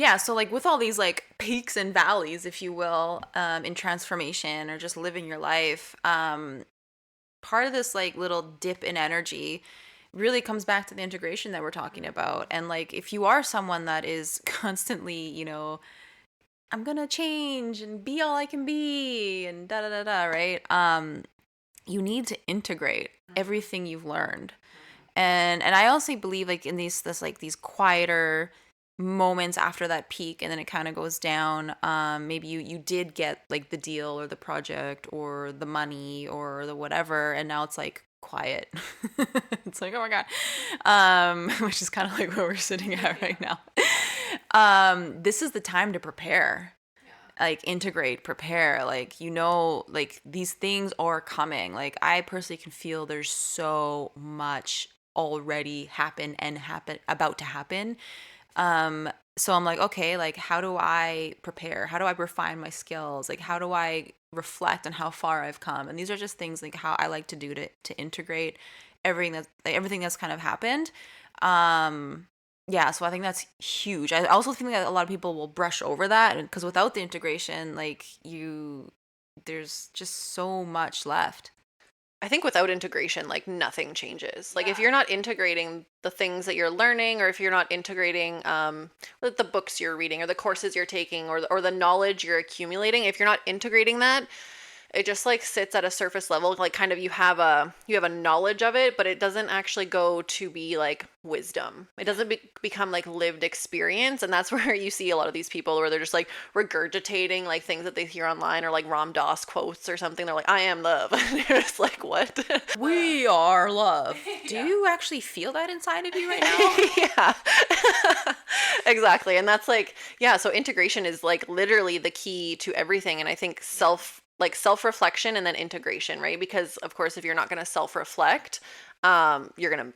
Yeah, so like with all these like peaks and valleys, if you will, in transformation or just living your life, part of this like little dip in energy really comes back to the integration that we're talking about. And like if you are someone that is constantly, I'm gonna change and be all I can be and da da da da, right? You need to integrate everything you've learned. And I also believe like in these quieter moments after that peak, and then it kind of goes down. Maybe you did get like the deal or the project or the money or the whatever, and now it's like quiet. It's like, oh my god. Which is kind of like where we're sitting at right now. This is the time to prepare, like integrate, prepare, like like these things are coming. Like I personally can feel there's so much already happen about to happen. So I'm like, okay, like how do I prepare? How do I refine my skills? Like how do I reflect on how far I've come? And these are just things like how I like to do to integrate everything that's kind of happened. Yeah, so I think that's huge. I also think that a lot of people will brush over that because without the integration, like there's just so much left. I think without integration, like nothing changes. Like if you're not integrating the things that you're learning, or if you're not integrating like the books you're reading or the courses you're taking or the knowledge you're accumulating, if you're not integrating that, it just like sits at a surface level, like kind of you have a knowledge of it, but it doesn't actually go to be like wisdom. It doesn't become like lived experience. And that's where you see a lot of these people where they're just like regurgitating like things that they hear online, or like Ram Dass quotes or something. They're like, I am love. And you're just like, what? We are love. Do you actually feel that inside of you right now? Yeah. Exactly. And that's like, yeah, so integration is like literally the key to everything. And I think self-reflection and then integration, right? Because of course, if you're not going to self-reflect, you're gonna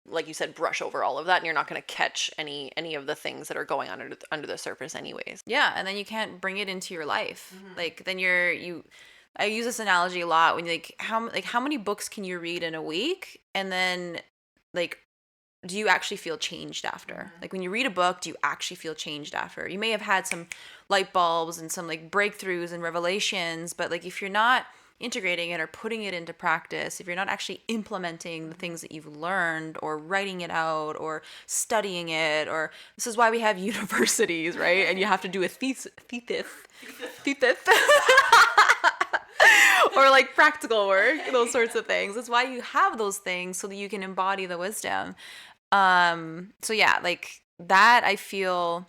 like you said, brush over all of that, and you're not going to catch any of the things that are going on under the surface anyways. Yeah, and then you can't bring it into your life. Like then I use this analogy a lot when how many books can you read in a week, and then like do you actually feel changed after? Like when you read a book, do you actually feel changed after? You may have had some light bulbs and some like breakthroughs and revelations, but like if you're not integrating it or putting it into practice, if you're not actually implementing the things that you've learned or writing it out or studying it, or this is why we have universities, right? And you have to do a thesis or like practical work, those sorts of things. That's why you have those things, so that you can embody the wisdom. So yeah, like that I feel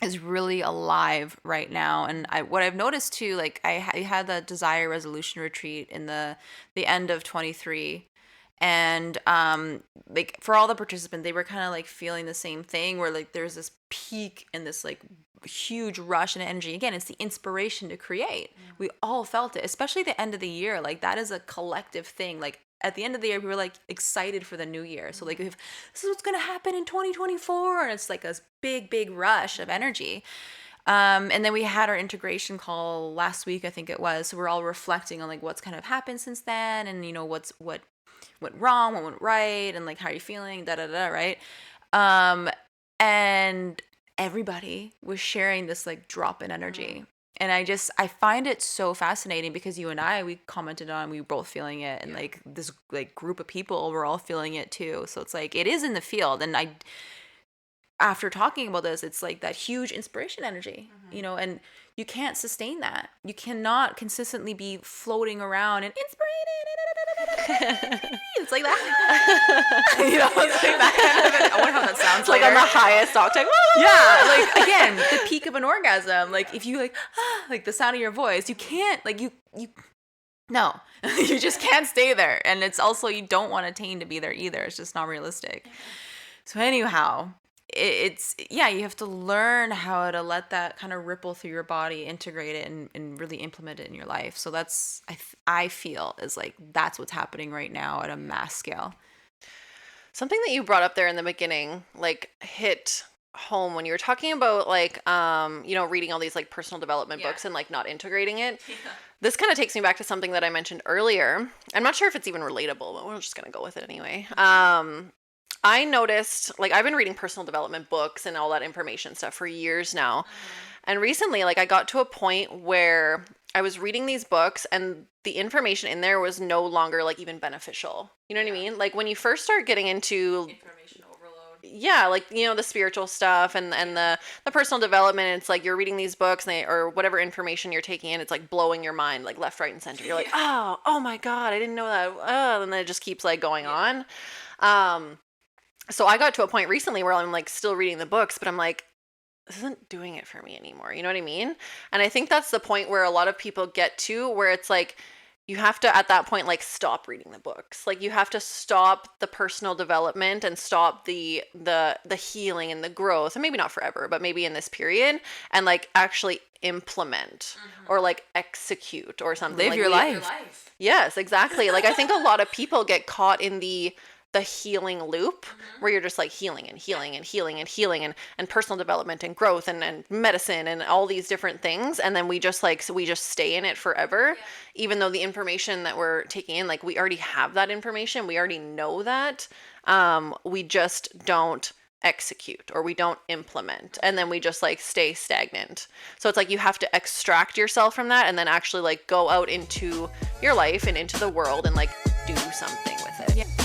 is really alive right now. And what I've noticed too, like I had the desire resolution retreat in the end of 23, and like for all the participants, they were kind of like feeling the same thing, where like there's this peak and this like huge rush and energy. Again, it's the inspiration to create. We all felt it, especially the end of the year. Like that is a collective thing. Like at the end of the year, we were like excited for the new year. So like if this is what's gonna happen in 2024, and it's like a big rush of energy. And then we had our integration call last week, I think it was. So we're all reflecting on like what's kind of happened since then, and what went wrong, what went right, and like how are you feeling, da da da, right? And everybody was sharing this like drop in energy. And I find it so fascinating because you and we commented on, we were both feeling it, and like this like group of people were all feeling it too. So it's like it is in the field, and after talking about this, it's like that huge inspiration energy, and you can't sustain that. You cannot consistently be floating around and inspired. It's like that. It's like that kind of. I wonder how that sounds. It's like on the highest octave. Yeah, like again, the peak of an orgasm. Like if you like the sound of your voice, you can't like you no, you just can't stay there. And it's also you don't want attain to be there either. It's just not realistic. So anyhow, it's you have to learn how to let that kind of ripple through your body, integrate it, and really implement it in your life. So that's I feel is like that's what's happening right now at a mass scale. Something that you brought up there in the beginning, like hit home when you were talking about like reading all these like personal development books and like not integrating it. This kind of takes me back to something that I mentioned earlier. I'm not sure if it's even relatable, but we're just gonna go with it anyway. I noticed, like, I've been reading personal development books and all that information stuff for years now. And recently, like, I got to a point where I was reading these books and the information in there was no longer like even beneficial. You know what I mean? Like when you first start getting into Information overload. yeah, like the spiritual stuff and the personal development, it's like you're reading these books and or whatever information you're taking in, it's like blowing your mind like left, right, and center. You're like, oh my God, I didn't know that. Oh, and then it just keeps like going on. So I got to a point recently where I'm like still reading the books, but I'm like, this isn't doing it for me anymore. You know what I mean? And I think that's the point where a lot of people get to where it's like you have to at that point like stop reading the books. Like you have to stop the personal development and stop the healing and the growth. And maybe not forever, but maybe in this period and like actually implement or like execute or something. Live like your life. Yes, exactly. Like I think a lot of people get caught in the healing loop where you're just like healing and healing and healing and healing and personal development and growth and medicine and all these different things. And then we just like, so we just stay in it forever, even though the information that we're taking in, like we already have that information. We already know that. We just don't execute or we don't implement and then we just like stay stagnant. So it's like you have to extract yourself from that and then actually like go out into your life and into the world and like do something with it. Yeah.